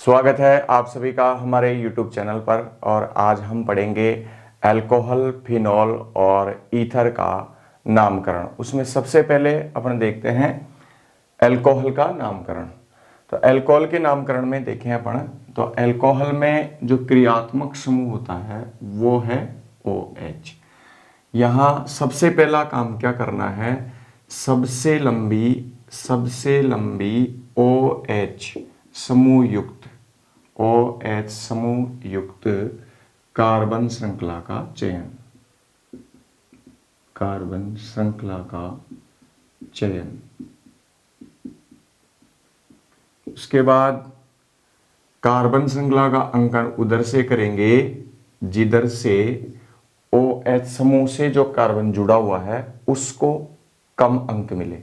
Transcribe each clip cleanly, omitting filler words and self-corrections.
स्वागत है आप सभी का हमारे YouTube चैनल पर। और आज हम पढ़ेंगे अल्कोहल, फिनॉल और ईथर का नामकरण। उसमें सबसे पहले अपन देखते हैं अल्कोहल का नामकरण। तो अल्कोहल के नामकरण में देखें अपन, तो अल्कोहल में जो क्रियात्मक समूह होता है वो है OH। यहाँ सबसे पहला काम क्या करना है, सबसे लंबी OH समूह युक्त कार्बन श्रृंखला का चयन। उसके बाद कार्बन श्रृंखला का अंकन उधर से करेंगे जिधर से OH समूह से जो कार्बन जुड़ा हुआ है उसको कम अंक मिले।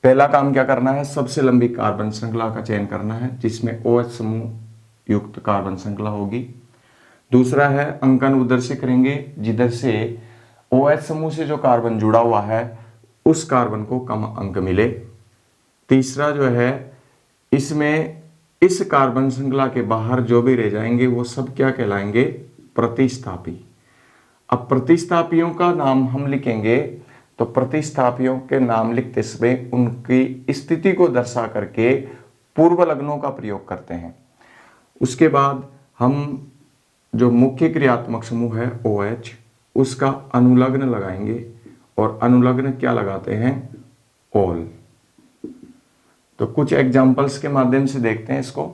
पहला काम क्या करना है, सबसे लंबी कार्बन श्रृंखला का चयन करना है जिसमें OH समूह युक्त कार्बन श्रृंखला होगी। दूसरा है अंकन उधर से करेंगे जिधर से OH समूह से जो कार्बन जुड़ा हुआ है उस कार्बन को कम अंक मिले। तीसरा जो है, इसमें इस कार्बन श्रृंखला के बाहर जो भी रह जाएंगे वो सब क्या कहलाएंगे, प्रतिस्थापी। अब प्रतिस्थापियों का नाम हम लिखेंगे तो प्रतिस्थापियों के नाम लिखते समय उनकी स्थिति को दर्शा करके पूर्व लग्नों का प्रयोग करते हैं। उसके बाद हम जो मुख्य क्रियात्मक समूह है OH उसका अनुलग्न लगाएंगे और अनुलग्न क्या लगाते हैं, ऑल। तो कुछ एग्जाम्पल्स के माध्यम से देखते हैं इसको।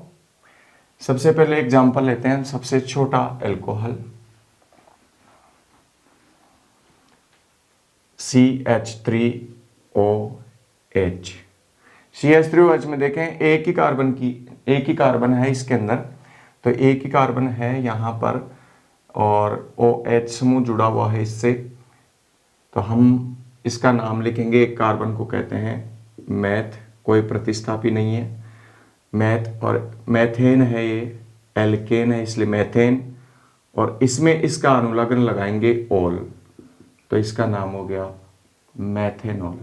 सबसे पहले एग्जाम्पल लेते हैं, सबसे छोटा अल्कोहल CH3OH। CH3OH में देखें एक ही कार्बन है इसके अंदर, तो एक ही कार्बन है यहाँ पर और OH समूह जुड़ा हुआ है इससे, तो हम इसका नाम लिखेंगे। एक कार्बन को कहते हैं मैथ, कोई प्रतिस्थापी नहीं है मैथ, और मैथेन है, ये एल्केन है इसलिए मैथेन, और इसमें इसका अनुलग्न लगाएंगे ऑल, तो इसका नाम हो गया मैथेनॉल।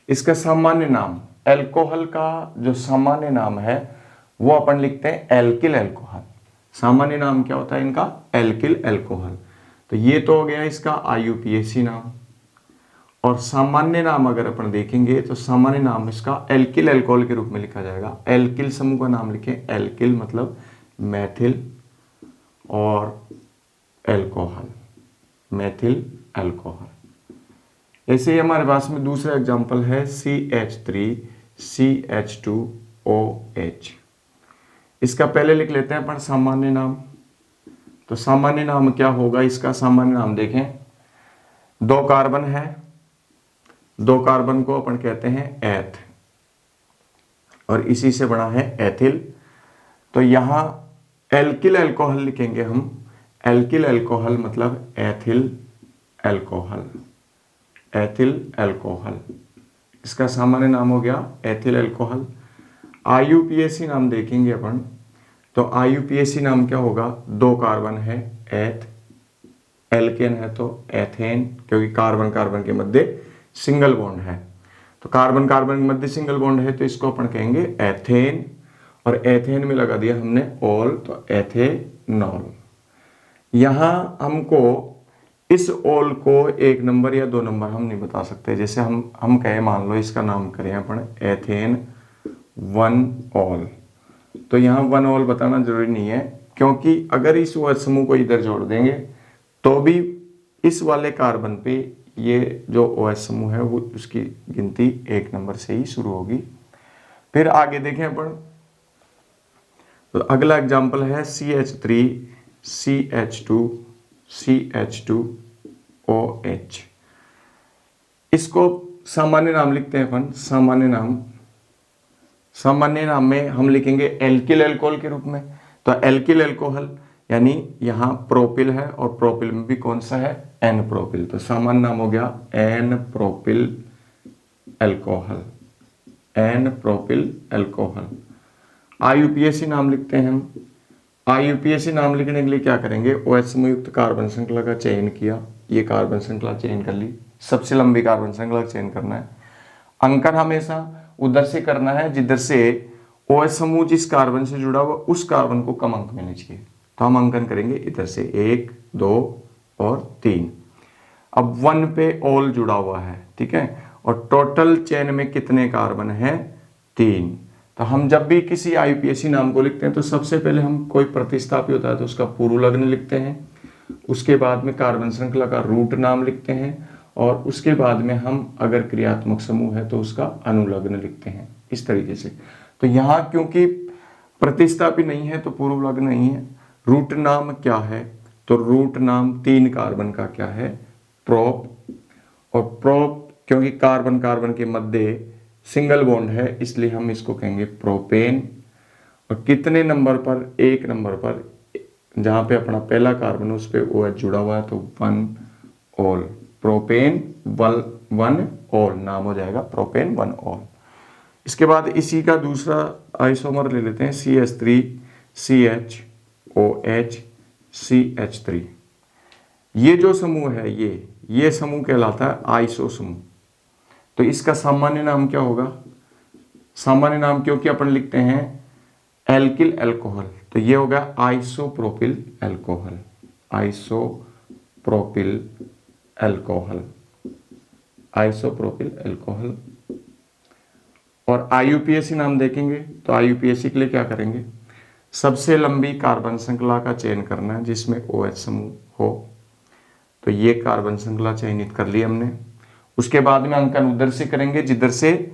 इसका सामान्य नाम, अल्कोहल का जो सामान्य नाम है वो अपन लिखते हैं एल्किल अल्कोहल। सामान्य नाम क्या होता है इनका, एल्किल अल्कोहल। तो ये तो हो गया इसका IUPAC नाम। और सामान्य नाम अगर अपन देखेंगे तो सामान्य नाम इसका एल्किल अल्कोहल के रूप में लिखा जाएगा। एल्किल समूह का नाम लिखें, एल्किल मतलब मैथिल और अल्कोहल, मैथिल अल्कोहल। ऐसे ही हमारे पास में दूसरा एग्जांपल है CH3CH2OH। इसका पहले लिख लेते हैं अपन सामान्य नाम। तो सामान्य नाम क्या होगा, इसका सामान्य नाम देखें, दो कार्बन है, दो कार्बन को अपन कहते हैं एथ और इसी से बना है एथिल। तो यहां एल्किल अल्कोहल लिखेंगे हम, एल्किल अल्कोहल मतलब एथिल अल्कोहल, एथिल अल्कोहल। इसका सामान्य नाम हो गया एथिल अल्कोहल। IUPAC नाम देखेंगे अपन, तो IUPAC नाम क्या होगा, दो कार्बन है एथ, एल्केन है तो एथेन, क्योंकि कार्बन कार्बन के मध्य सिंगल बॉन्ड है, तो कार्बन कार्बन के मध्य सिंगल बॉन्ड है तो इसको अपन कहेंगे एथेन, और एथेन में लगा दिया हमने ऑल, तो एथेनॉल। यहां हमको इस ऑल को एक नंबर या दो नंबर हम नहीं बता सकते। जैसे हम कहें, मान लो इसका नाम करें अपन एथेन 1 ऑल, तो यहाँ 1 ऑल बताना जरूरी नहीं है, क्योंकि अगर इस OH समूह को इधर जोड़ देंगे तो भी इस वाले कार्बन पे ये जो OH समूह है वो उसकी गिनती एक नंबर से ही शुरू होगी। फिर आगे देखें अपन, तो अगला एग्जाम्पल है CH3CH2OH। इसको सामान्य नाम लिखते हैं अपन, सामान्य नाम में हम लिखेंगे एल्किल अल्कोहल के रूप में। तो एल्किल अल्कोहल यानी यहाँ प्रोपिल है और प्रोपिल में भी कौन सा है, एन प्रोपिल, तो सामान्य नाम हो गया n propyl alcohol, n propyl alcohol. IUPAC नाम लिखते हैं हम। IUPAC नाम लिखने के लिए क्या करेंगे, OH समूह युक्त कार्बन श्रृंखला का चयन किया, ये कार्बन श्रृंखला चयन कर ली, सबसे लंबी कार्बन श्रृंखला का चयन करना है। अंकन हमेशा उधर से करना है जिधर से OH समूह जिस कार्बन से जुड़ा हुआ उस कार्बन को कम अंक मिलने चाहिए। तो हम अंकन करेंगे इधर से 1 2 और 3। अब 1 पे ऑल जुड़ा हुआ है, ठीक है, और टोटल चेन में कितने कार्बन हैं? 3। तो हम जब भी किसी IUPAC नाम को लिखते हैं तो सबसे पहले हम कोई प्रतिस्थापी होता है तो उसका पूर्व लग्न लिखते हैं, उसके बाद में कार्बन श्रृंखला का रूट नाम लिखते हैं, और उसके बाद में हम अगर क्रियात्मक समूह है तो उसका अनुलग्न लिखते हैं, इस तरीके से। तो यहाँ क्योंकि प्रतिस्थापी नहीं है तो पूर्व लग्न नहीं है। रूट नाम क्या है? तो रूट नाम 3 कार्बन का क्या है? प्रोप। और प्रोप क्योंकि कार्बन कार्बन के मध्य सिंगल बॉन्ड है इसलिए हम इसको कहेंगे प्रोपेन। और कितने नंबर पर? 1 नंबर पर, जहां पे अपना पहला कार्बन उस पे OH जुड़ा हुआ है तो 1 ऑल, प्रोपेन 1 ऑल नाम हो जाएगा, प्रोपेन 1 ऑल। इसके बाद इसी का दूसरा आइसोमर ले लेते हैं, CH3 CHOH CH3। ये जो समूह है ये समूह कहलाता है आइसो समूह। तो इसका सामान्य नाम क्या होगा? सामान्य नाम क्योंकि अपन लिखते हैं एल्किल अल्कोहल तो ये होगा isopropyl alcohol, isopropyl alcohol, isopropyl alcohol. और IUPAC नाम देखेंगे तो IUPAC के लिए क्या करेंगे? सबसे लंबी कार्बन श्रृंखला का चयन करना है जिसमें OH समूह हो। तो ये कार्बन श्रृंखला चयनित कर ली हमने। उसके बाद में अंकन उधर से करेंगे जिधर से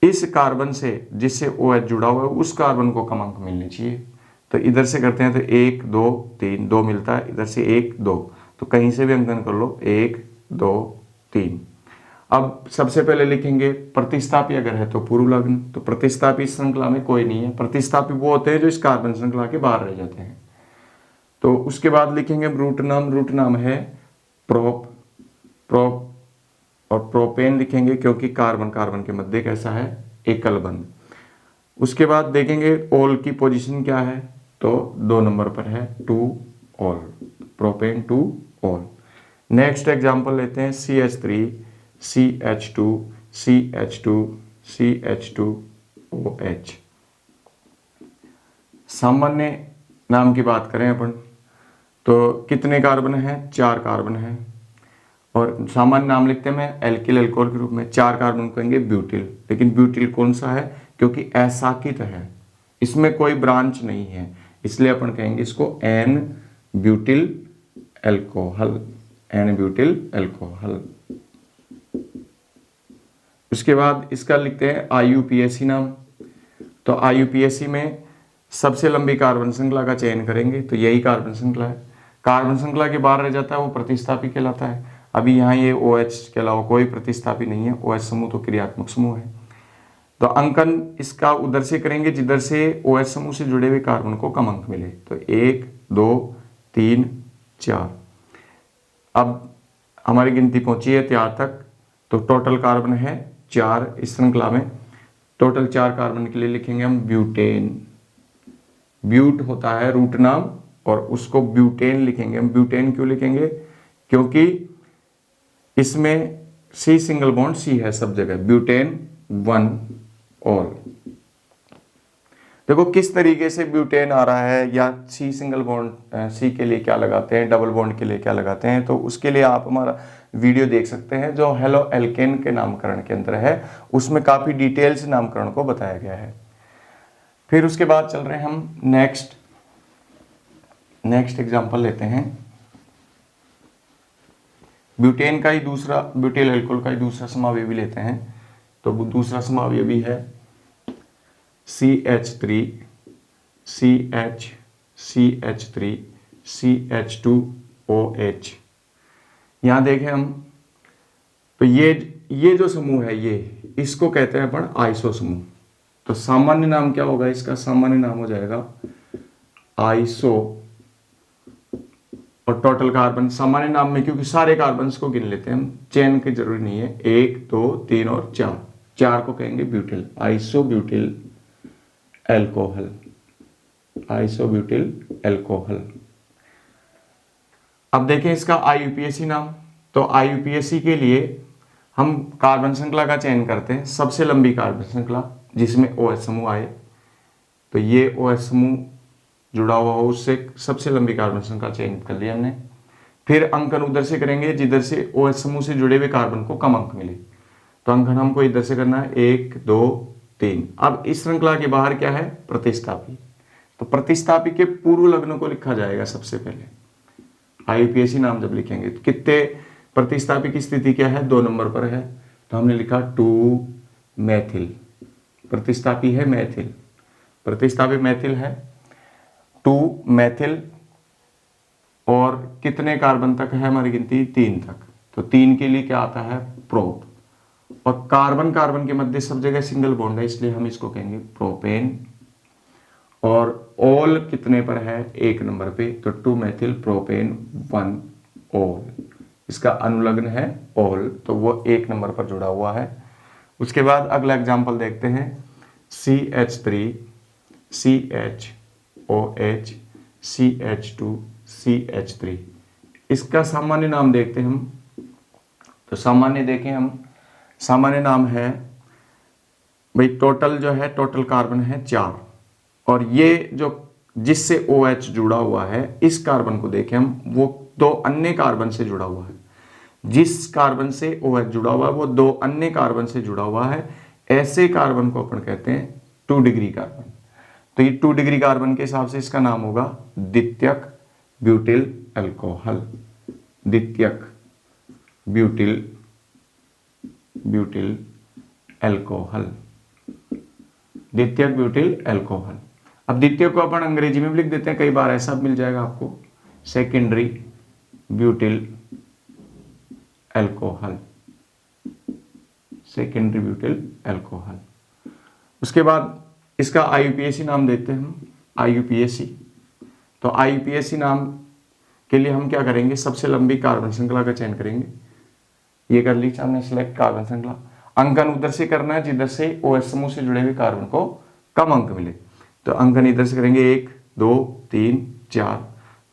इस कार्बन से जिससे OH जुड़ा हुआ है उस कार्बन को कम अंक मिलने चाहिए। तो इधर से करते हैं तो 1 2 3 2 मिलता है, इधर से 1 2, तो कहीं से भी अंकन कर लो 1 2 3। अब सबसे पहले लिखेंगे प्रतिस्थापी अगर है तो पूर्व लग्न। तो प्रतिस्थापी इस श्रृंखला में कोई नहीं है, प्रतिस्थापी वो होते हैं जो इस कार्बन श्रृंखला के बाहर रह जाते हैं। तो उसके बाद लिखेंगे रूट नाम है प्रोप, प्रोप और प्रोपेन लिखेंगे क्योंकि कार्बन कार्बन के मध्य कैसा है? एकल बंध। उसके बाद देखेंगे ऑल की पोजीशन क्या है तो 2 नंबर पर है 2 all, propane 2 ol. Next example लेते हैं CH3 CH2 CH2 CH2OH। सामान्य नाम की बात करें अपन तो कितने कार्बन हैं? 4 कार्बन हैं। और सामान्य नाम लिखते हैं मैं एल्किल अल्कोहल के रूप में। 4 कार्बन कहेंगे ब्यूटिल, लेकिन ब्यूटिल कौन सा है? क्योंकि अशाखित है, इसमें कोई ब्रांच नहीं है, इसलिए अपन कहेंगे इसको N butyl alcohol, N butyl alcohol. उसके बाद इसका लिखते हैं IUPAC नाम। तो IUPAC में सबसे लंबी कार्बन श्रृंखला का चयन करेंगे तो यही कार्बन श्रृंखला है। कार्बन श्रृंखला के बाहर रह जाता है वो प्रतिस्थापी कहलाता है। अभी यहाँ ये OH के अलावा कोई प्रतिस्थापी नहीं है, OH समूह तो क्रियात्मक समूह है। तो अंकन इसका उधर से करेंगे जिधर से OH समूह से जुड़े हुए कार्बन को कम अंक मिले। तो 1 2 3 4। अब हमारी गिनती पहुंची है 4 तक, तो टोटल कार्बन है 4 इस श्रृंखला में। टोटल 4 कार्बन के लिए लिखेंगे हम ब्यूटेन। ब्यूट होता है रूट नाम और उसको ब्यूटेन लिखेंगे हम। ब्यूटेन क्यों लिखेंगे? क्योंकि इसमें C सिंगल बॉन्ड C है सब जगह, ब्यूटेन 1 ऑल। देखो किस तरीके से ब्यूटेन आ रहा है, या C सिंगल बॉन्ड C के लिए क्या लगाते हैं, डबल बॉन्ड के लिए क्या लगाते हैं, तो उसके लिए आप हमारा वीडियो देख सकते हैं जो हेलो एल्केन के नामकरण के अंदर है, उसमें काफी डिटेल से नामकरण को बताया गया है। फिर उसके बाद चल रहे हैं हम नेक्स्ट एग्जांपल लेते हैं। ब्यूटेन का ही दूसरा, ब्यूटिल अल्कोहल का ही दूसरा समावयवी लेते हैं। तो दूसरा समावयवी है CH3 CH3 CH2OH। यहां देखें हम तो ये जो समूह है ये इसको कहते हैं अपन आइसो समूह। तो सामान्य नाम क्या होगा इसका? सामान्य नाम हो जाएगा आइसो। और टोटल कार्बन सामान्य नाम में क्योंकि सारे कार्बन को गिन लेते हैं हम, चेन की जरूरी नहीं है, 1 2 3 और 4 को कहेंगे butyl, isobutyl alcohol, isobutyl alcohol. अब देखें इसका IUPAC नाम। तो IUPAC के लिए हम कार्बन श्रृंखला का चयन करते हैं, सबसे लंबी कार्बन श्रृंखला जिसमें OH समूह आए। तो ये OH समूह जुड़ा हुआ हो उससे सबसे लंबी कार्बन श्रृंखला चयनित कर लिया हमने। फिर अंकन उधर से करेंगे जिधर से OH समूह से जुड़े हुए कार्बन को कम अंक मिले। तो अंकन हमको इधर से करना है 1 2 3। अब इस श्रृंखला के बाहर क्या है, प्रतिस्थापी। तो प्रतिस्थापी के पूर्व लग्न को लिखा जाएगा सबसे पहले। IUPAC नाम जब लिखेंगे तो कितने प्रतिस्थापी की स्थिति क्या है, 2 नंबर पर है। तो हमने लिखा 2 मैथिल, प्रतिस्थापी है मैथिल, प्रतिस्थापी मैथिल है 2 मैथिल। और कितने कार्बन तक है हमारी गिनती, 3 तक। तो 3 के लिए क्या आता है, प्रोप। और कार्बन कार्बन के मध्य सब जगह सिंगल बॉन्ड है, इसलिए हम इसको कहेंगे प्रोपेन। और ऑल कितने पर है, 1 नंबर पे। तो 2 मैथिल प्रोपेन 1 ऑल, इसका अनुलग्न है ऑल, तो वो 1 नंबर पर जुड़ा हुआ है। उसके बाद अगला एग्जाम्पल देखते हैं, CH3 CHOH CH2 CH3। इसका सामान्य नाम देखते हैं हम। तो सामान्य देखें हम, सामान्य नाम है भाई, टोटल जो है टोटल कार्बन है 4। और ये जो जिससे OH जुड़ा हुआ है इस कार्बन को देखें हम, वो 2 अन्य कार्बन से जुड़ा हुआ है। जिस कार्बन से OH जुड़ा हुआ है वो 2 अन्य कार्बन से जुड़ा हुआ है। ऐसे कार्बन को अपन कहते हैं 2 डिग्री कार्बन। तो ये 2 डिग्री कार्बन के हिसाब से इसका नाम होगा द्वितीयक ब्यूटिल अल्कोहल। द्वितीयक ब्यूटिल अल्कोहल, द्वितीयक ब्यूटिल अल्कोहल। अब द्वितीयक को अपन अंग्रेजी में भी लिख देते हैं, कई बार ऐसा मिल जाएगा आपको, secondary butyl alcohol, secondary butyl alcohol. उसके बाद इसका IUPAC नाम देते हैं हम, IUPAC। तो IUPAC नाम के लिए हम क्या करेंगे, सबसे लंबी कार्बन श्रृंखला का चयन करेंगे। ये कर लीजिए हमने सिलेक्ट कार्बन श्रृंखला। अंकन उधर से करना है जिधर से OH समूह से जुड़े हुए कार्बन को कम अंक मिले। तो अंकन इधर से करेंगे 1 2 3 4।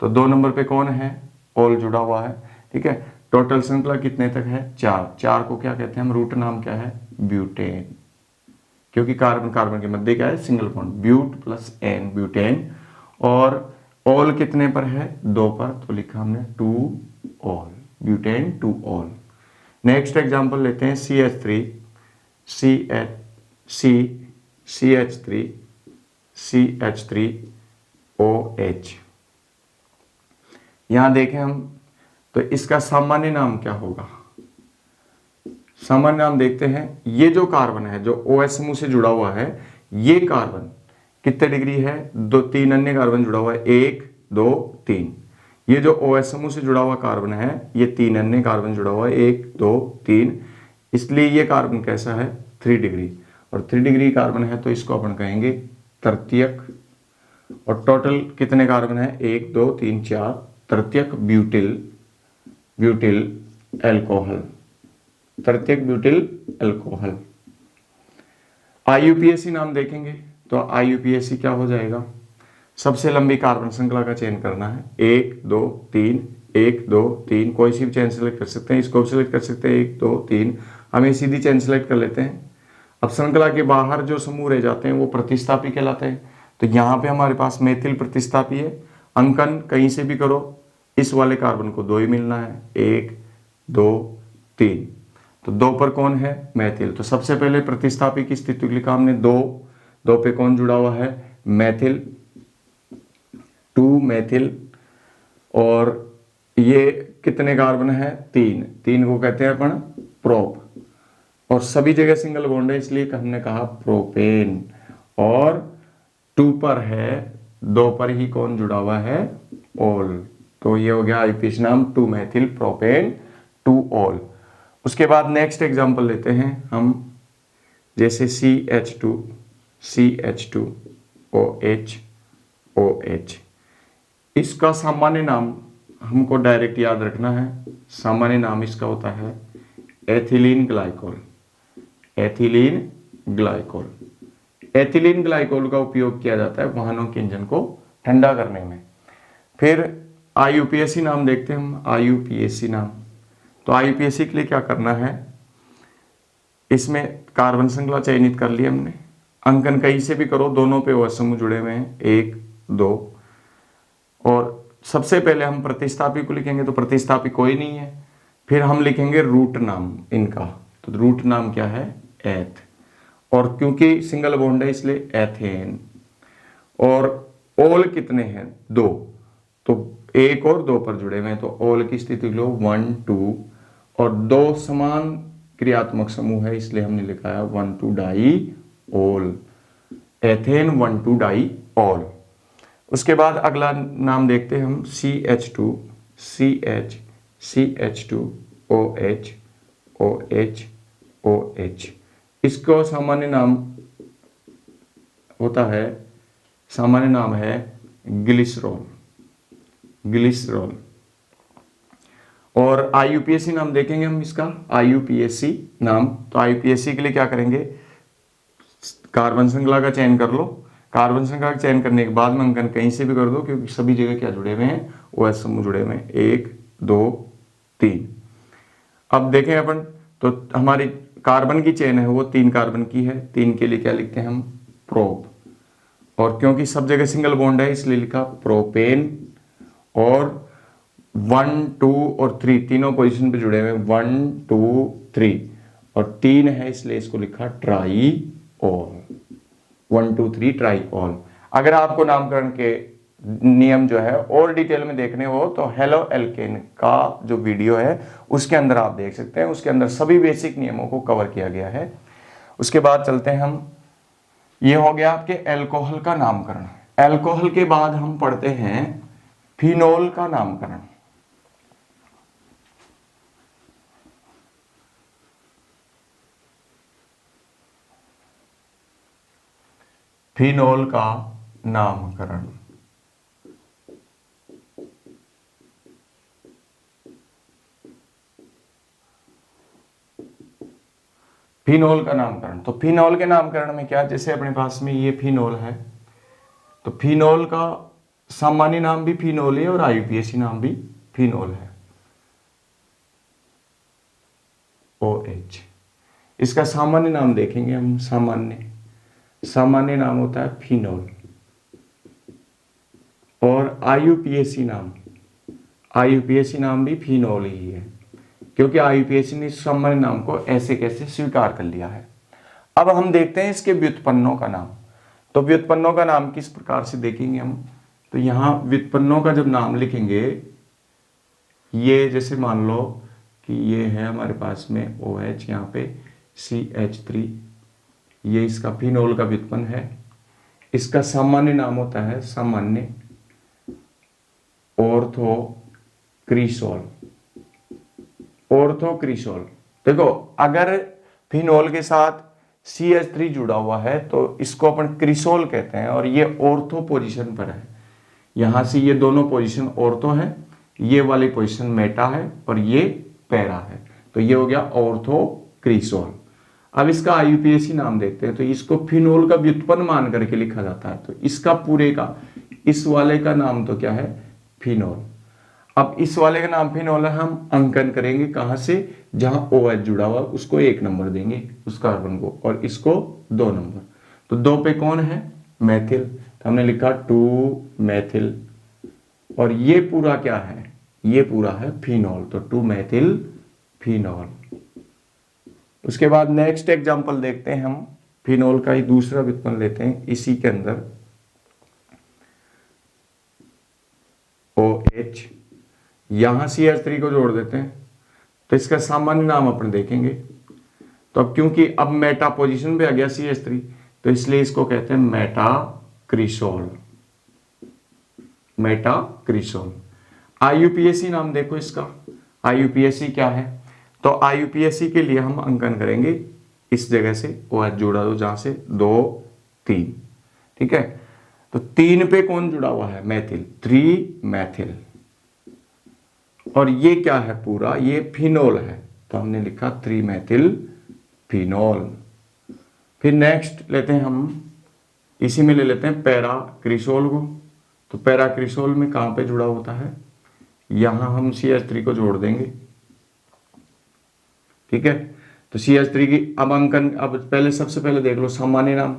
तो 2 नंबर पे कौन है, ऑल जुड़ा हुआ है, ठीक है। टोटल श्रृंखला कितने तक है, 4 को क्या कहते हैं हम, रूट नाम क्या है, ब्यूटेन, क्योंकि कार्बन कार्बन के मध्य क्या है, single bond, but plus ane, butane. और ऑल कितने पर है, 2 पर, तो लिखा हमने 2 ol, butane 2 ol. Next example लेते हैं, CH3OH। यहां देखें हम, तो इसका सामान्य नाम क्या होगा, सामान्य नाम देखते हैं। ये जो कार्बन है जो OH समूह से जुड़ा हुआ है, ये कार्बन कितने डिग्री है, 3 अन्य कार्बन जुड़ा हुआ है, 1 2 3। ये जो OH समूह से जुड़ा हुआ कार्बन है, ये 3 अन्य कार्बन जुड़ा हुआ है, 1 2 3। इसलिए ये कार्बन कैसा है, 3 डिग्री। और 3 डिग्री कार्बन है तो इसको अपन कहेंगे तृतीयक। और टोटल कितने कार्बन है, 1 2 3 4, तृतीयक ब्यूटिल अल्कोहल, तृतीयक ब्यूटिल अल्कोहल। IUPAC नाम देखेंगे तो IUPAC क्या हो जाएगा, सबसे लंबी कार्बन श्रृंखला का चयन करना है, 1 2 3 1 2 3। कोई सी भी चेन सेलेक्ट कर सकते हैं, इसको भी सेलेक्ट कर सकते हैं, 1 2 3। हम ये सीधी चेन सेलेक्ट कर लेते हैं। अब श्रृंखला के बाहर जो समूह रह जाते हैं वो प्रतिस्थापी कहलाते हैं। तो यहाँ पे हमारे पास मेथिल प्रतिस्थापी है। अंकन कहीं से भी करो, इस वाले कार्बन को 2 ही मिलना है, 1 2 3। तो 2 पर कौन है, मैथिल। तो सबसे पहले प्रतिस्थापी की स्थिति लिखा हमने 2 पे कौन जुड़ा हुआ है, मैथिल, 2 मैथिल। और ये कितने कार्बन है, 3 को कहते हैं अपन प्रोप। और सभी जगह सिंगल बॉन्ड है, इसलिए हमने कहा प्रोपेन। और 2 पर है, 2 पर ही कौन जुड़ा हुआ है, ऑल। तो ये हो गया IUPAC नाम, 2 मैथिल प्रोपेन 2 ऑल। उसके बाद नेक्स्ट एग्जांपल लेते हैं हम, जैसे CH2OH। इसका सामान्य नाम हमको डायरेक्ट याद रखना है। सामान्य नाम इसका होता है ethylene glycol. Ethylene glycol, ethylene glycol का उपयोग किया जाता है वाहनों के इंजन को ठंडा करने में। फिर IUPAC नाम देखते हैं हम, IUPAC नाम। तो IUPAC के लिए क्या करना है, इसमें कार्बन श्रृंखला चयनित कर ली हमने। अंकन कहीं से भी करो, दोनों पे OH समूह जुड़े हुए हैं, 1 2। और सबसे पहले हम प्रतिस्थापी को लिखेंगे, तो प्रतिस्थापी कोई नहीं है। फिर हम लिखेंगे रूट नाम इनका, तो रूट नाम क्या है, एथ। और क्योंकि सिंगल बॉन्ड है इसलिए एथेन। और ओल कितने हैं, 2, तो 1 और 2 पर जुड़े हुए हैं, तो ओल की स्थिति लो 1 2, और 2 समान क्रियात्मक समूह है इसलिए हमने लिखा है 1 2 डाई ओल, एथेन 1 2 डाई ओल। उसके बाद अगला नाम देखते हैं हम, CH2 CH CH2 OH OH OH। इसको सामान्य नाम होता है, सामान्य नाम है ग्लिसरॉल, ग्लिसरॉल। और IUPAC नाम देखेंगे हम इसका, IUPAC नाम। तो IUPAC के लिए क्या करेंगे, कार्बन श्रृंखला का चयन कर लो। कार्बन श्रृंखला का चयन करने के बाद में अंकन कहीं से भी कर दो, क्योंकि सभी जगह क्या जुड़े हुए हैं, OH समूह जुड़े हुए हैं, 1 2 3। अब देखें अपन, तो हमारी कार्बन की चेन है वो 3 कार्बन की है, 3 के लिए क्या लिखते हैं हम, प्रोप। और क्योंकि सब जगह सिंगल बॉन्ड है इसलिए लिखा प्रोपेन। और 1 2 और 3 तीनों पोजीशन पे जुड़े हुए हैं, 1 2 3, और 3 है इसलिए इसको लिखा ट्राईऑल, 1 2 3 ट्राईऑल। अगर आपको नामकरण के नियम जो है और डिटेल में देखने हो तो हेलो एल्केन का जो वीडियो है उसके अंदर आप देख सकते हैं, उसके अंदर सभी बेसिक नियमों को कवर किया गया है। उसके बाद चलते हैं हम, ये हो गया आपके एल्कोहल का नामकरण। एल्कोहल के बाद हम पढ़ते हैं फिनोल का नामकरण। फिनोल का नामकरण, फिनोल का नामकरण। तो फिनोल के नामकरण में क्या, जैसे अपने पास में ये फिनोल है, तो फिनोल का सामान्य नाम भी फिनोल है और IUPAC नाम भी फिनोल है, OH। इसका सामान्य नाम देखेंगे हम, सामान्य नाम होता है फिनोल। और IUPAC नाम भी फिनोल ही है, क्योंकि IUPAC ने सामान्य नाम को ऐसे कैसे स्वीकार कर लिया है। अब हम देखते हैं इसके व्युत्पन्नों का नाम। तो व्युत्पन्नों का नाम किस प्रकार से देखेंगे हम, तो यहां व्युत्पन्नों का जब नाम लिखेंगे, ये जैसे मान लो कि ये है हमारे पास में OH, यहाँ पे CH3, ये इसका फिनोल का व्युत्पन्न है। इसका सामान्य नाम होता है सामान्य ऑर्थोक्रिसोल, ऑर्थोक्रिसोल। देखो अगर फिनोल के साथ CH3 जुड़ा हुआ है तो इसको अपन क्रिसोल कहते हैं, और ये ऑर्थो पोजीशन पर है। यहां से ये दोनों पोजीशन ऑर्थो है, ये वाली पोजीशन मेटा है और ये पैरा है, तो ये हो गया ऑर्थोक्रिसोल। अब इसका IUPAC नाम देखते हैं, तो इसको फिनोल का व्युत्पन्न मान करके लिखा जाता है। तो इसका पूरे का, इस वाले का नाम तो क्या है, फिनोल। अब इस वाले का नाम फिनोल है, हम अंकन करेंगे कहां से, जहां OH जुड़ा हुआ उसको 1 नंबर देंगे उस कार्बन को, और इसको 2 नंबर। तो 2 पे कौन है, मैथिल, तो हमने लिखा 2 मैथिल। और ये पूरा क्या है, ये पूरा है फिनोल, तो 2 मैथिल फिनोल। उसके बाद नेक्स्ट एग्जांपल देखते हैं हम, फिनोल का ही दूसरा व्युत्पन्न लेते हैं इसी के अंदर, OH, यहां CH3 को जोड़ देते हैं, तो इसका सामान्य नाम अपन देखेंगे। तो अब क्योंकि अब मेटा पोजीशन पे आ गया CH3, तो इसलिए इसको कहते हैं मेटाक्रिसोल, मेटाक्रिसोल। IUPAC नाम देखो इसका, IUPAC क्या है, तो IUPAC के लिए हम अंकन करेंगे इस जगह से, OH जोड़ा दो जहां से 2 3, ठीक है। तो 3 पे कौन जुड़ा हुआ है, मैथिल, 3 मैथिल। और ये क्या है पूरा, ये फिनोल है, तो हमने लिखा 3 मैथिल फिनोल। फिर नेक्स्ट लेते हैं हम, इसी में ले लेते हैं पैराक्रिसोल को। तो पैराक्रिसोल में कहां पे जुड़ा होता है, यहां हम CH3 को जोड़ देंगे, ठीक है। तो CH3 की अब अंकन, अब पहले सबसे पहले देख लो सामान्य नाम,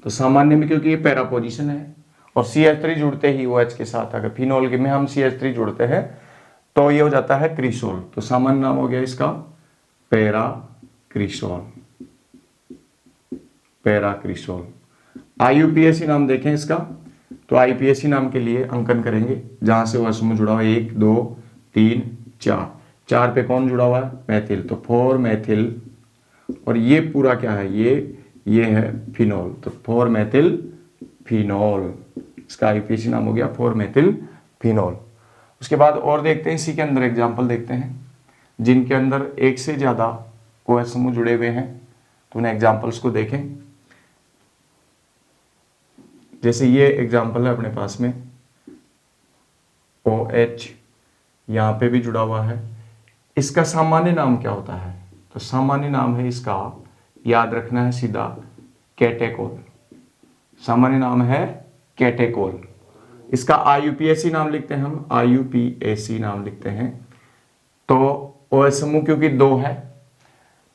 तो सामान्य में क्योंकि ये पैरा पोजीशन है और CH3 जुड़ते ही OH के साथ, अगर फिनोल के में हम CH3 जुड़ते हैं तो ये हो जाता है क्रिसोल। तो सामान्य नाम हो गया इसका para cresol, para cresol. IUPAC नाम देखें इसका, तो IUPAC नाम के लिए अंकन करेंगे जहां से OH समूह जुड़ा हुआ है 1 2 3 4, 4 पे कौन जुड़ा हुआ है? मैथिल, तो 4 मैथिल, और ये पूरा क्या है? ये है फिनोल, तो 4 मैथिल फिनोल, इसका IUPAC नाम हो गया 4 मैथिल फिनोल। उसके बाद और देखते हैं, इसी के अंदर एग्जाम्पल देखते हैं जिनके अंदर एक से ज्यादा OH समूह जुड़े हुए हैं, तो उन एग्जाम्पल्स को देखें। जैसे ये एग्जाम्पल है अपने पास में, OH यहाँ पे भी जुड़ा हुआ है, इसका सामान्य नाम क्या होता है? तो सामान्य नाम है इसका, याद रखना है सीधा, कैटेकोल। सामान्य नाम है कैटेकोल। इसका IUPAC नाम लिखते हैं हम, IUPAC नाम लिखते हैं। तो OH समूह क्योंकि 2 है,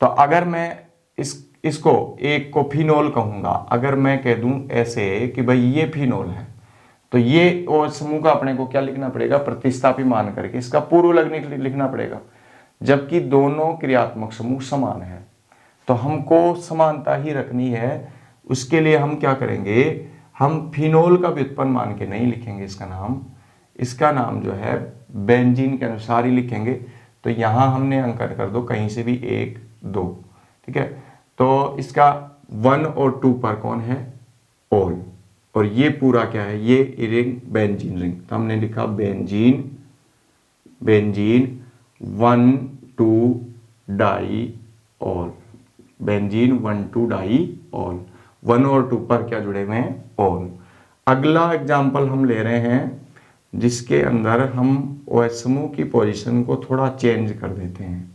तो अगर मैं इसको एक को फिनोल कहूंगा, अगर मैं कह दूं ऐसे कि भाई ये फिनोल है, तो ये OH समूह का अपने को क्या लिखना पड़ेगा? प्रतिस्थापी मान करके इसका पूर्व लग्निक लिखना पड़ेगा, जबकि दोनों क्रियात्मक समूह समान है। तो हमको समानता ही रखनी है, उसके लिए हम क्या करेंगे? हम फिनोल का व्युत्पन्न मान के नहीं लिखेंगे इसका नाम जो है बेंजीन के अनुसार ही लिखेंगे। तो यहां हमने अंकन कर दो कहीं से भी 1 2, ठीक है। तो इसका 1 और 2 पर कौन है? ओल, और ये पूरा क्या है? ये रिंग बेंजीन रिंग, तो हमने लिखा benzene 1 2 di ol, benzene 1 2 di ol, 1 और 2 पर क्या जुड़े हुए हैं? ऑल। अगला एग्जाम्पल हम ले रहे हैं जिसके अंदर हम OH समूह की पोजीशन को थोड़ा चेंज कर देते हैं,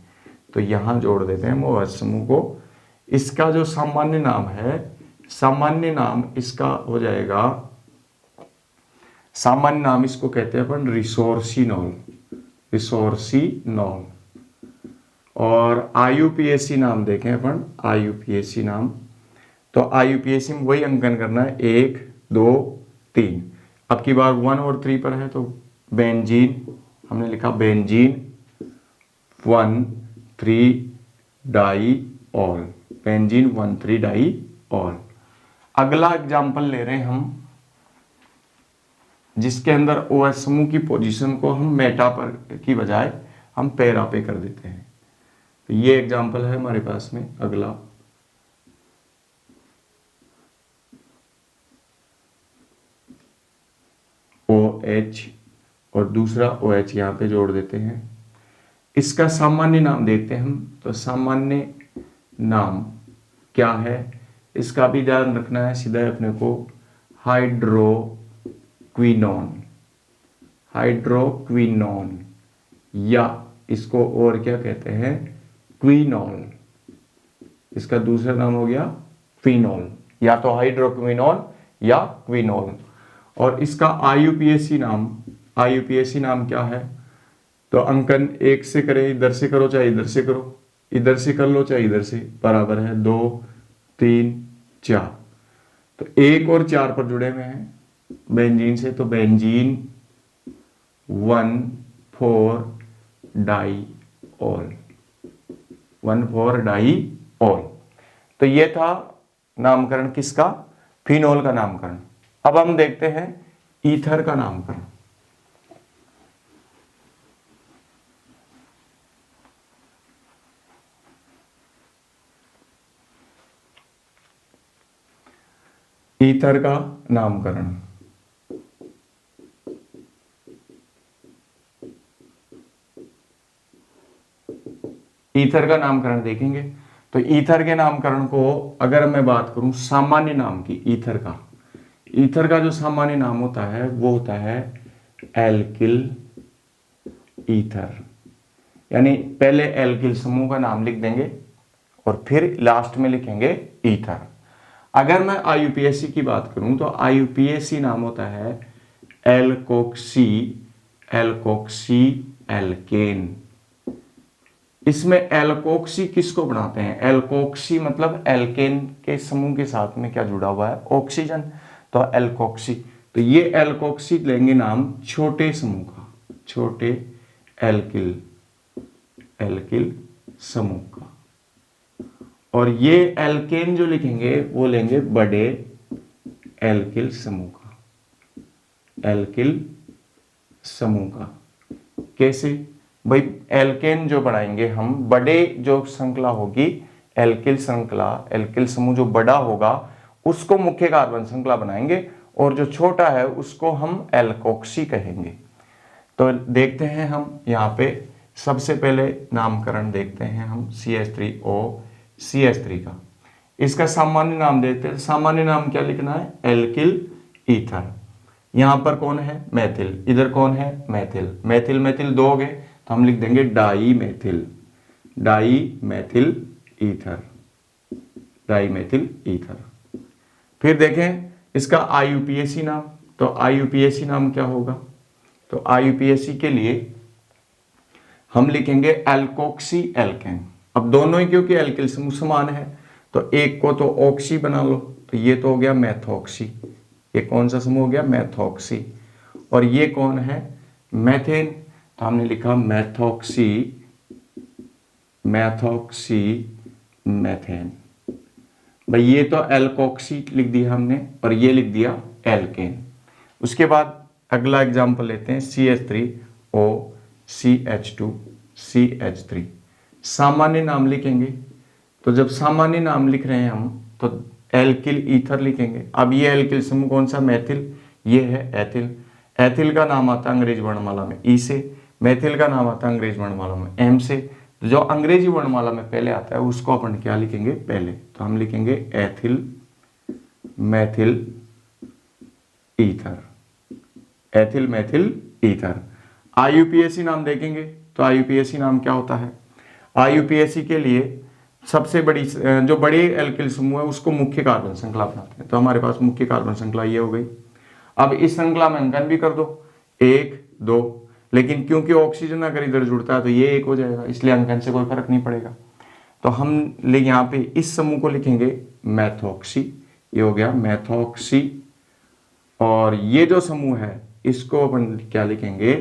तो यहां जोड़ देते हैं हम OH समूह को। इसका जो सामान्य नाम है, सामान्य नाम इसका हो जाएगा, सामान्य नाम इसको कहते हैं अपन रिसोर्सिनॉल, रिसोर्सिनॉल। और IUPAC नाम देखें अपन, IUPAC नाम, तो IUPAC में वही अंकन करना है 1 2 3। अब की बार 1 और 3 पर है, तो बेंजीन हमने लिखा benzene 1 3 di ol, benzene 1 3 di ol. अगला एग्जाम्पल ले रहे हैं हम जिसके अंदर OH समूह की पोजीशन को हम मेटा पर की बजाय हम पैरा पे कर देते हैं। तो ये एग्जाम्पल है हमारे पास में अगला, OH और दूसरा OH यहां पे जोड़ देते हैं। इसका सामान्य नाम देखते हैं हम, तो सामान्य नाम क्या है? इसका भी ध्यान रखना है सीधा अपने को, हाइड्रोक्विनोन, हाइड्रोक्विनोन, या इसको और क्या कहते हैं? क्विनोल। इसका दूसरा नाम हो गया फिनोल, या तो हाइड्रोक्विनोन या क्विनोल। और इसका IUPAC नाम क्या है? तो अंकन 1 से करें, इधर से करो चाहे इधर से करो, इधर से कर लो चाहे इधर से, बराबर है 2 3 4। तो 1 और 4 पर जुड़े हुए हैं बेंजीन से, तो benzene 1 4 di ol, 1 4 di ol. तो ये था नामकरण किसका? फिनोल का नामकरण। अब हम देखते हैं ईथर का नामकरण। ईथर का नामकरण, ईथर का नामकरण देखेंगे। तो ईथर के नामकरण को अगर मैं बात करूं सामान्य नाम की, ईथर का जो सामान्य नाम होता है वो होता है एल्किल ईथर, यानी पहले एल्किल समूह का नाम लिख देंगे और फिर लास्ट में लिखेंगे ईथर। अगर मैं IUPAC की बात करूं तो IUPAC नाम होता है एल्कोक्सी एल्केन। इसमें एल्कोक्सी किसको बनाते हैं? एल्कोक्सी मतलब एल्केन के समूह के साथ में क्या जुड़ा हुआ है? ऑक्सीजन। तो एल्कोक्सी, तो ये एल्कोक्सी लेंगे नाम छोटे समूह का, छोटे एल्किल, एल्किल समूह का। और ये एल्केन जो लिखेंगे वो लेंगे बड़े एल्किल समूह का, एल्किल समूह का। कैसे भाई? एल्केन जो बनाएंगे हम, बड़े जो श्रृंखला होगी एल्किल श्रृंखला, एल्किल समूह जो बड़ा होगा उसको मुख्य कार्बन श्रृंखला बनाएंगे, और जो छोटा है उसको हम एल्कोक्सी कहेंगे। तो देखते हैं हम यहाँ पे सबसे पहले नामकरण देखते हैं हम CH3O का। इसका सामान्य नाम देखते हैं। सामान्य नाम क्या लिखना है? Alkyl ether. यहाँ पर कौन है? मैथिल। इधर कौन है? मैथिल। मैथिल मैथिल दो हो गए, तो हम लिख देंगे di methyl, di methyl ether, di methyl ether. फिर देखें इसका IUPAC नाम। तो IUPAC नाम क्या होगा? तो IUPAC के लिए हम लिखेंगे एल्कोक्सी एल्केन। अब दोनों ही क्योंकि एल्किल समूह समान है, तो एक को तो ऑक्सी बना लो, तो ये तो हो गया मैथोक्सी। ये कौन सा समूह हो गया? मैथोक्सी। और ये कौन है? मैथेन। तो हमने लिखा मैथोक्सी, मैथोक्सी मैथेन। भाई ये तो एल्कोक्सी लिख दिया हमने, और ये लिख दिया एल्केन। उसके बाद अगला एग्जाम्पल लेते हैं CH3OCH2CH3। सामान्य नाम लिखेंगे। तो जब सामान्य नाम लिख रहे हैं हम, तो एल्किल ईथर लिखेंगे। अब ये एल्किल समूह कौन सा? मैथिल। ये है एथिल। एथिल का नाम आता है अंग्रेजी वर्णमाला में ई से, मैथिल का नाम आता है अंग्रेजी वर्णमाला में एम से। तो जो अंग्रेजी वर्णमाला में पहले आता है उसको अपन क्या लिखेंगे? पहले। तो हम लिखेंगे ethyl Maithil ether, ethyl Maithil ether. IUPAC नाम देखेंगे, तो IUPAC नाम क्या होता है? IUPAC के लिए सबसे बड़ी जो बड़े एल्किल समूह है उसको मुख्य कार्बन श्रृंखला बनाते हैं। तो हमारे पास मुख्य कार्बन श्रृंखला ये हो गई। अब इस श्रृंखला में अंकन भी कर दो, 1 2, लेकिन क्योंकि ऑक्सीजन अगर इधर जुड़ता है तो ये 1 हो जाएगा, इसलिए अंकन से कोई फर्क नहीं पड़ेगा। तो हम यहाँ पे इस समूह को लिखेंगे मैथोक्सी, ये हो गया मैथोक्सी। और ये जो समूह है इसको अपन क्या लिखेंगे?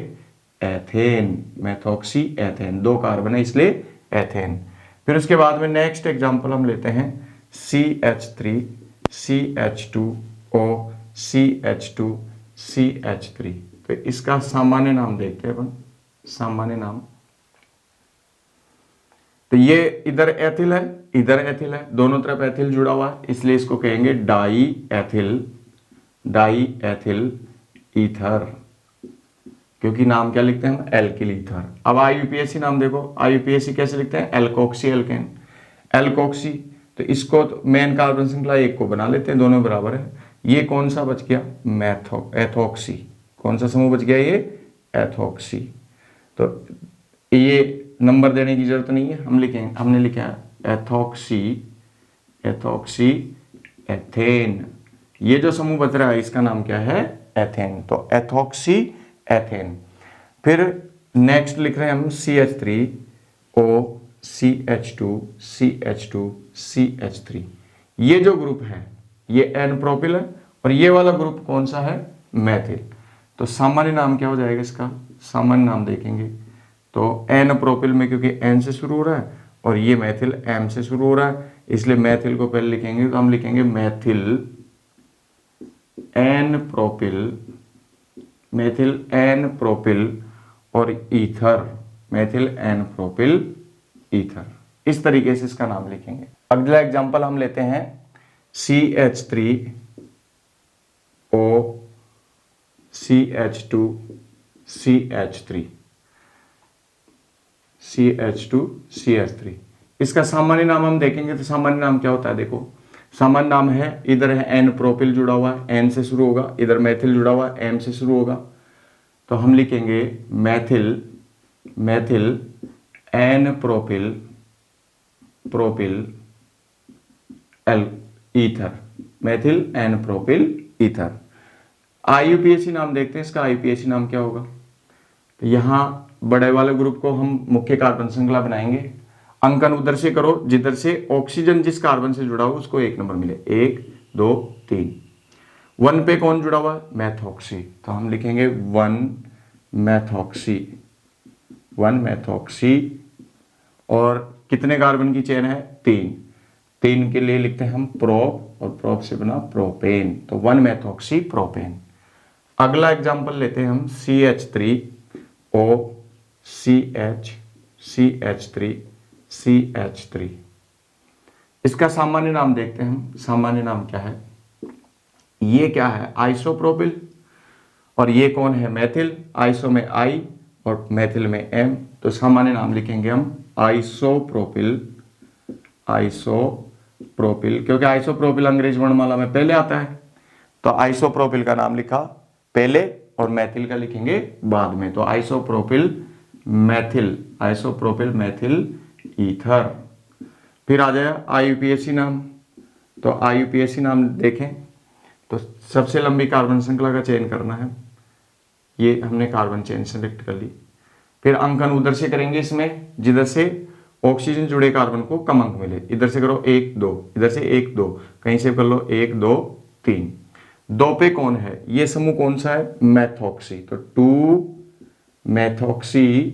Ethane, methoxy ethane. 2 कार्बन है इसलिए एथेन। फिर उसके बाद में नेक्स्ट एग्जांपल हम लेते हैं CH3CH2OCH2CH3। तो इसका सामान्य नाम देखते हैं अपन, सामान्य नाम। तो ये इधर एथिल है, इधर एथिल है, दोनों तरफ एथिल जुड़ा हुआ है, इसलिए इसको कहेंगे die ethyl, die ethyl ether, क्योंकि नाम क्या लिखते हैं हम? Alkyl ether. अब IUPAC नाम देखो, IUPAC कैसे लिखते हैं? Alkoxy alkane, alkoxy. तो इसको तो मेन कार्बन श्रृंखला 1 को बना लेते हैं, दोनों बराबर है। ये कौन सा बच गया? एथोक्सी। कौन सा समूह बच गया? ये एथोक्सी। तो ये नंबर देने की जरूरत नहीं है, हम लिखेंगे, हमने लिखा एथोक्सी, एथोक्सी एथेन। ये जो समूह बच रहा है इसका नाम क्या है? एथेन। तो एथोक्सी एथेन। फिर नेक्स्ट लिख रहे हैं हम CH3OCH2CH2CH3। ये जो ग्रुप है ये N प्रोपिल है, और ये वाला ग्रुप कौन सा है? मैथिल। तो सामान्य नाम क्या हो जाएगा इसका? सामान्य नाम देखेंगे तो N प्रोपिल में, क्योंकि N से शुरू हो रहा है और ये मैथिल M से शुरू हो रहा है, इसलिए मैथिल को पहले लिखेंगे। तो हम लिखेंगे methyl N propyl, methyl N propyl और ether, methyl N propyl ether. इस तरीके से इसका नाम लिखेंगे। अगला एग्जांपल हम लेते हैं CH3OCH2CH3, CH2CH3। इसका सामान्य नाम हम देखेंगे तो सामान्य नाम क्या होता है? देखो सामान्य नाम है, इधर है N प्रोपिल जुड़ा हुआ है, N से शुरू होगा, इधर मैथिल जुड़ा हुआ है, M से शुरू होगा। तो हम लिखेंगे Maithil, Maithil N propyl, propyl L ether, methyl N propyl ether. IUPAC नाम देखते हैं, इसका IUPAC नाम क्या होगा? तो यहाँ बड़े वाले ग्रुप को हम मुख्य कार्बन श्रृंखला बनाएंगे। अंकन उधर से करो जिधर से ऑक्सीजन जिस कार्बन से जुड़ा हो उसको 1 नंबर मिले, 1 2 3। 1 पे कौन जुड़ा हुआ? मैथॉक्सी, तो हम लिखेंगे 1 मैथॉक्सी, 1 मैथॉक्सी। और कितने कार्बन की चेन है? 3। 3 के लिए लिखते हैं हम प्रोप, और प्रोप से बना प्रोपेन, तो 1 मैथॉक्सी प्रोपेन। अगला एग्जांपल लेते हैं हम CH3O CH CH3 CH3। इसका सामान्य नाम देखते हैं हम। सामान्य नाम क्या है? ये क्या है? आइसोप्रोपिल। और ये कौन है? मेथिल। आइसो में I और मेथिल में M, तो सामान्य नाम लिखेंगे हम आइसोप्रोपिल। आइसोप्रोपिल, क्योंकि आइसोप्रोपिल अंग्रेजी वर्णमाला में पहले आता है, तो आइसोप्रोपिल का नाम लिखा पहले और मेथिल का लिखेंगे बाद में, तो isopropyl methyl, isopropyl methyl ether. फिर आ जाए IUPAC नाम। तो IUPAC नाम देखें तो सबसे लंबी कार्बन श्रृंखला का चयन करना है। ये हमने कार्बन चेन सेलेक्ट कर ली। फिर अंकन उधर से करेंगे इसमें जिधर से ऑक्सीजन जुड़े कार्बन को कम अंक मिले। इधर से करो 1 2, इधर से 1 2, कहीं से कर लो 1 2 3। 2 पे कौन है? ये समूह कौन सा है? मैथॉक्सी, तो 2 मैथॉक्सी,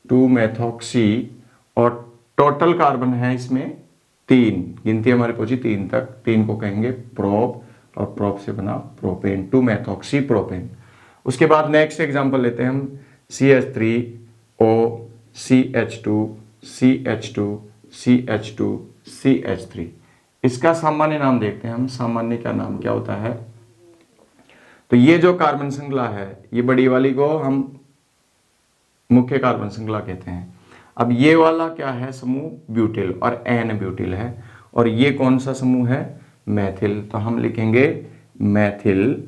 2 मैथॉक्सी। और टोटल कार्बन है इसमें 3, गिनती हमारी पहुंची 3 तक। 3 को कहेंगे प्रोप, और प्रोप से बना प्रोपेन, 2 मैथॉक्सी प्रोपेन। उसके बाद नेक्स्ट एग्जांपल लेते हैं हम CH3O CH2 CH2 CH2 CH3। इसका सामान्य नाम देखते हैं हम। सामान्य का नाम क्या होता है? तो ये जो कार्बन श्रृंखला है, ये बड़ी वाली को हम मुख्य कार्बन श्रृंखला कहते हैं। अब ये वाला क्या है? समूह ब्यूटिल, और N ब्यूटिल है। और ये कौन सा समूह है? मैथिल, तो हम लिखेंगे मैथिल।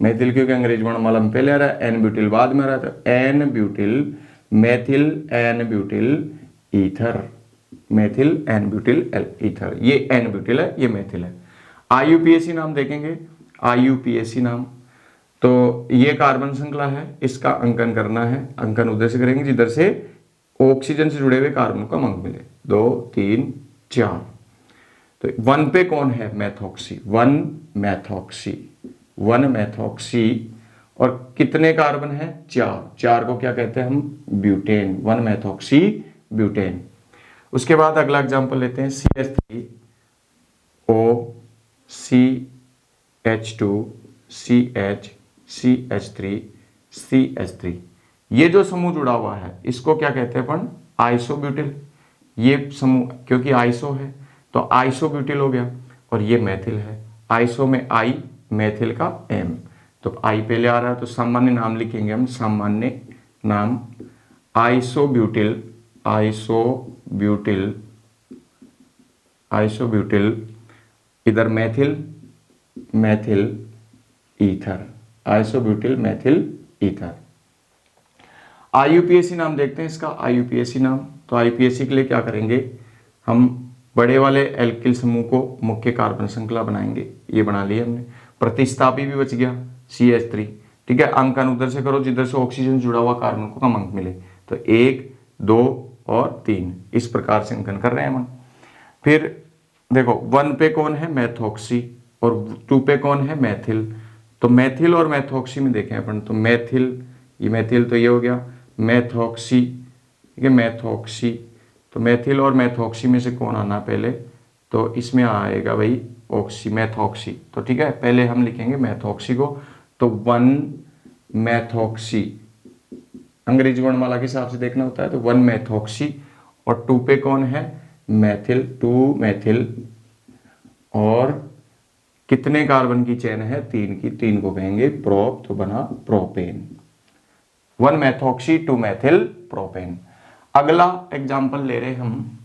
मैथिल क्योंकि अंग्रेजी वर्णमाला में पहले आ रहा है, N ब्यूटिल बाद में आ रहा है, तो N butyl methyl N butyl ether, methyl N butyl ether. ये N ब्यूटिल है, ये मेथिल है। IUPAC नाम देखेंगे। IUPAC नाम, तो ये कार्बन श्रृंखला है, इसका अंकन करना है। अंकन उधर से करेंगे जिधर से ऑक्सीजन से जुड़े हुए कार्बन को अंक मिले, 2 3 4। तो 1 पे कौन है? मैथॉक्सी, 1 मैथॉक्सी, 1 मैथॉक्सी। और कितने कार्बन है? 4। 4 को क्या कहते हैं हम? Butane, 1 methoxy butane. उसके बाद अगला एग्जांपल लेते हैं CH3O CH2 CH CH3 CH3। ये जो समूह जुड़ा हुआ है इसको क्या कहते हैं अपन? आइसोब्यूटिल। ये समूह क्योंकि आइसो है तो आइसोब्यूटिल हो गया। और ये मेथिल है, आइसो में I, मेथिल का M, तो I पहले आ रहा है, तो सामान्य नाम लिखेंगे हम। सामान्य नाम आइसोब्यूटिल, आइसोब्यूटिल, आइसोब्यूटिल। इधर methyl, methyl ether, isobutyl methyl ether. IUPAC नाम देखते हैं इसका। IUPAC नाम, तो IUPAC के लिए क्या करेंगे? हम बड़े वाले एल्किल समूह को मुख्य कार्बन श्रृंखला बनाएंगे। ये बना लिया हमने। प्रतिस्थापी भी बच गया CH3, ठीक है। अंकन उधर से करो जिधर से ऑक्सीजन जुड़ा हुआ कार्बन को कम अंक मिले, तो 1 2 और 3, इस प्रकार से अंकन कर रहे हैं हम। फिर देखो 1 पे कौन है? मैथॉक्सी, और 2 पे कौन है? मैथिल। तो मैथिल और मैथॉक्सी में देखें अपन, तो मैथिल, ये मैथिल तो ये हो गया, मैथॉक्सी, ठीक है, मैथॉक्सी। तो मैथिल और मैथॉक्सी में से कौन आना पहले? तो इसमें आएगा भाई ऑक्सी, मैथॉक्सी। तो ठीक है, पहले हम लिखेंगे मैथॉक्सी को। तो 1 मैथॉक्सी, अंग्रेजी वर्णमाला के हिसाब से देखना होता है, तो 1 मैथॉक्सी। और 2 पे कौन है? मैथिल, 2 मैथिल। और कितने कार्बन की चेन है? 3 की, 3 को कहेंगे प्रोप, तो बना प्रोपेन, 1 मैथॉक्सी 2 मैथिल प्रोपेन। अगला एग्जाम्पल ले रहे हम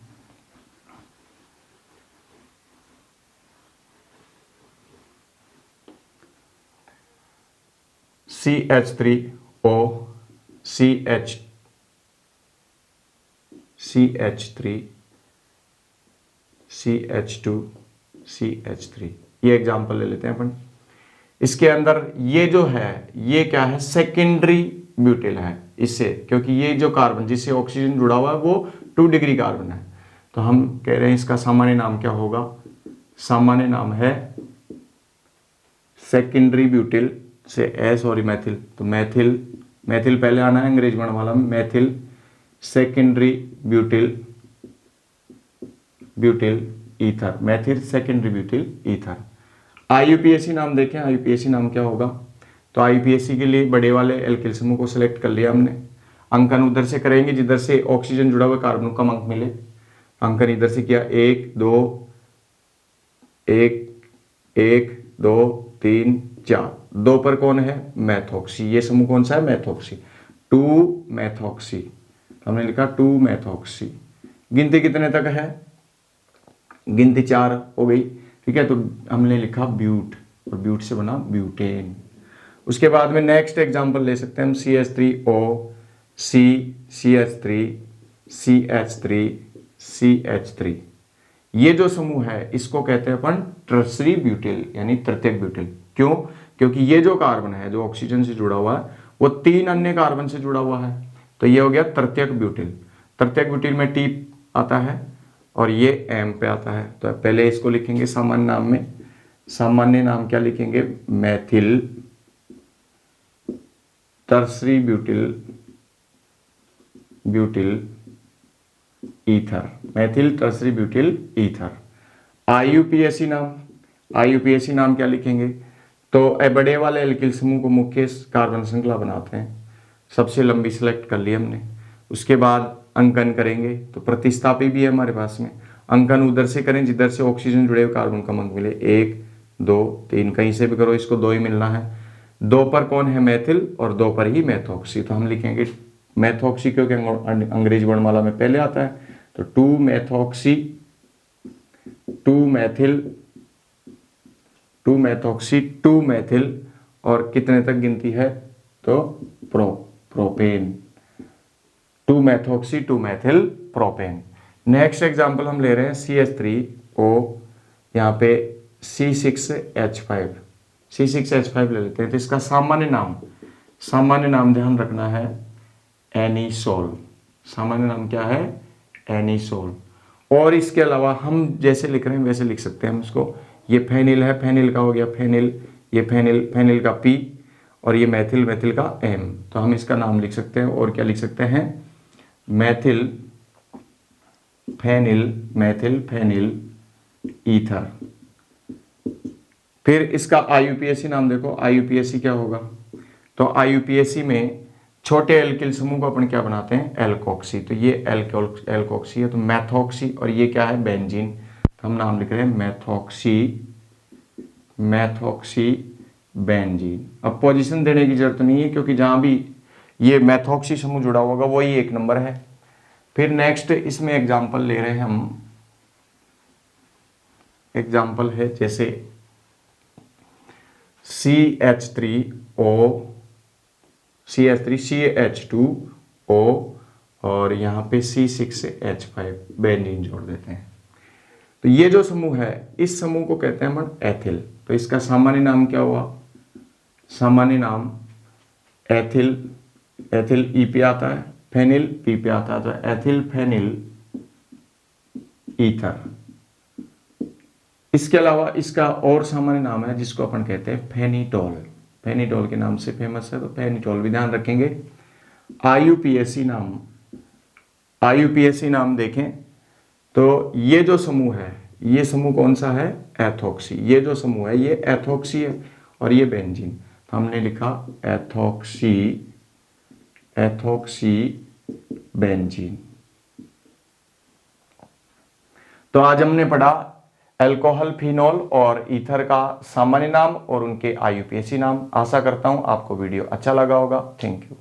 CH3O CH3 CH2 CH3। ये एग्जाम्पल ले लेते हैं अपन। इसके अंदर ये जो है ये क्या है? सेकेंडरी ब्यूटिल है इससे, क्योंकि ये जो कार्बन जिससे ऑक्सीजन जुड़ा हुआ है वो 2 डिग्री कार्बन है। तो हम कह रहे हैं इसका सामान्य नाम क्या होगा, सामान्य नाम है सेकेंडरी ब्यूटिल से सॉरी मैथिल, तो मैथिल पहले आना है अंग्रेज वर्ण वाला में, Maithil secondary butyl ether, Maithil secondary butyl ether. IUPAC नाम देखें, आईयूपीएसी नाम क्या होगा, तो आईयूपीएसी के लिए बड़े वाले एल्किल समूह को सिलेक्ट कर लिया हमने। अंकन उधर से करेंगे जिधर से ऑक्सीजन जुड़ा हुआ कार्बन को कम अंक मिले, अंकन इधर से किया 1 2 1 1 2 3 4, 2 पर कौन है मैथॉक्सी, ये समूह कौन सा है मैथॉक्सी, 2 मैथॉक्सी, हमने लिखा 2 मैथॉक्सी। गिनती कितने तक है, गिनती 4 हो गई, ठीक है, तो हमने लिखा ब्यूट और ब्यूट से बना ब्यूटेन। उसके बाद में नेक्स्ट एग्जांपल ले सकते हैं हम CH3O CH3 CH3 CH3, ये जो समूह है इसको कहते हैं अपन टर्सरी ब्यूटिल यानी तृतीयक ब्यूटिल। क्यों, क्योंकि ये जो कार्बन है जो ऑक्सीजन से जुड़ा हुआ है वो 3 अन्य कार्बन से जुड़ा हुआ है, तो ये हो गया तृतीयक ब्यूटिल। तृतीयक ब्यूटिल में T आता है और ये M पे आता है, तो पहले इसको लिखेंगे सामान्य नाम में, सामान्य नाम क्या लिखेंगे Maithil tertiary butyl ether, Maithil tertiary butyl ether. IUPAC नाम क्या लिखेंगे, तो बड़े वाले एल्किल समूह को मुख्य कार्बन श्रृंखला बनाते हैं, सबसे लंबी सिलेक्ट कर ली हमने। उसके बाद अंकन करेंगे, तो प्रतिस्थापी भी है हमारे पास में, अंकन उधर से करें जिधर से ऑक्सीजन जुड़े हुए कार्बन का अंक मिले, 1 2 3, कहीं से भी करो इसको 2 ही मिलना है। 2 पर कौन है मैथिल और 2 पर ही मैथॉक्सी, तो हम लिखेंगे मैथॉक्सी क्योंकि अंग्रेजी वर्णमाला में पहले आता है, तो 2 मैथॉक्सी 2 मैथिल और कितने तक गिनती है, तो propane, 2 मैथॉक्सी 2 Maithil propane. Next example हम ले रहे हैं CH3O, यहाँ पे C6H5 ले लेते हैं, तो इसका सामान्य नाम ध्यान रखना है एनिसोल, सामान्य नाम क्या है एनिसोल। और इसके अलावा हम जैसे लिख रहे हैं वैसे लिख सकते हैं हम इसको, ये फेनिल है, फेनिल का हो गया फेनिल, ये फेनिल का P और ये मैथिल का M, तो हम इसका नाम लिख सकते हैं और क्या लिख सकते हैं मैथिल फेनिल ईथर। फिर इसका आईयूपीएसी नाम देखो, आईयूपीएसी क्या होगा, तो आईयूपीएसी में छोटे एल्किल समूह को अपन क्या बनाते हैं एल्कोक्सी, तो ये एल्कोक्सी है, तो मैथॉक्सी और ये क्या है बेंजीन, तो हम नाम लिख रहे हैं मैथॉक्सी बेंजीन। अब पोजीशन देने की जरूरत नहीं है क्योंकि जहां भी ये मैथॉक्सी समूह जुड़ा होगा वही 1 नंबर है। फिर नेक्स्ट इसमें एग्जांपल ले रहे हैं हम, एग्जांपल है जैसे CH3CH2O और यहाँ पे C6H5 बेंजीन जोड़ देते हैं, तो ये जो समूह है इस समूह को कहते हैं हम एथिल। तो इसका सामान्य नाम क्या हुआ, सामान्य नाम एथिल ई पे आता है, फेनिल पी पे आता है, तो एथिल फेनिल ईथर। इसके अलावा इसका और सामान्य नाम है जिसको अपन कहते हैं फेनिटोल के नाम से फेमस है, तो फेनिटोल भी ध्यान रखेंगे। आईयूपीएसी नाम देखें तो ये जो समूह है ये समूह कौन सा है एथॉक्सी, ये जो समूह है ये एथॉक्सी है और ये बेंजीन, तो हमने लिखा एथॉक्सी बेंजीन। तो आज हमने पढ़ा अल्कोहल, फिनॉल और ईथर का सामान्य नाम और उनके आईयूपीएसी नाम। आशा करता हूं आपको वीडियो अच्छा लगा होगा। Thank you.